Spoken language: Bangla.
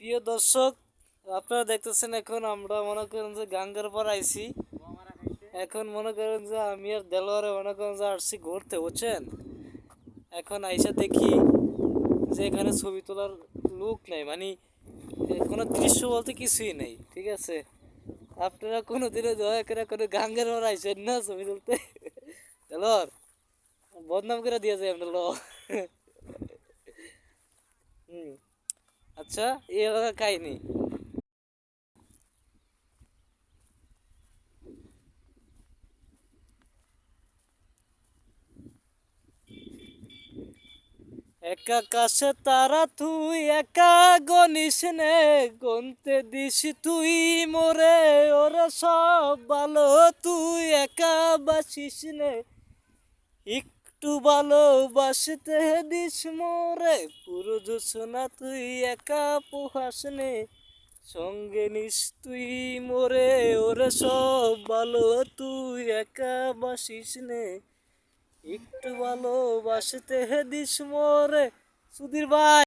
প্রিয় দর্শক, আপনারা দেখতেছেন এখন আমরা মনে করেন যে গাঙ্গের পর আইছি। এখন মনে করেন যে আমি আর দেলোয়ারে মনে করেন যে আসছি ঘুরতে, বুঝছেন। এখন আইসা দেখি যে এখানে ছবি তোলার লোক নাই, মানে কোনো দৃশ্য বলতে কিছুই নেই, ঠিক আছে। আপনারা কোনো দিনে দয়া করে কোনো গাঙ্গের পর আইসেন না ছবি তুলতে। দেলোয়ার বদনাম করে দিয়ে যায় আমরা ল। হুম। আচ্ছা, এই এলাকার কাহিনী। এক আকাশে তারা তুই একা গনিস নে, গনতে দিস তুই মোরে, ওরা সব ভালো তুই একা বাসিস নে, একটু ভালোবাসতে দিস মোরে, পুরো জোছনা তুই একা পোহাস নে, সঙ্গে নিস তুই মোরে, ওরে সব ভালো তুই একা বাসিস নে, একটু ভালোবাসতে দিস মোরে। সুধীর ভাই।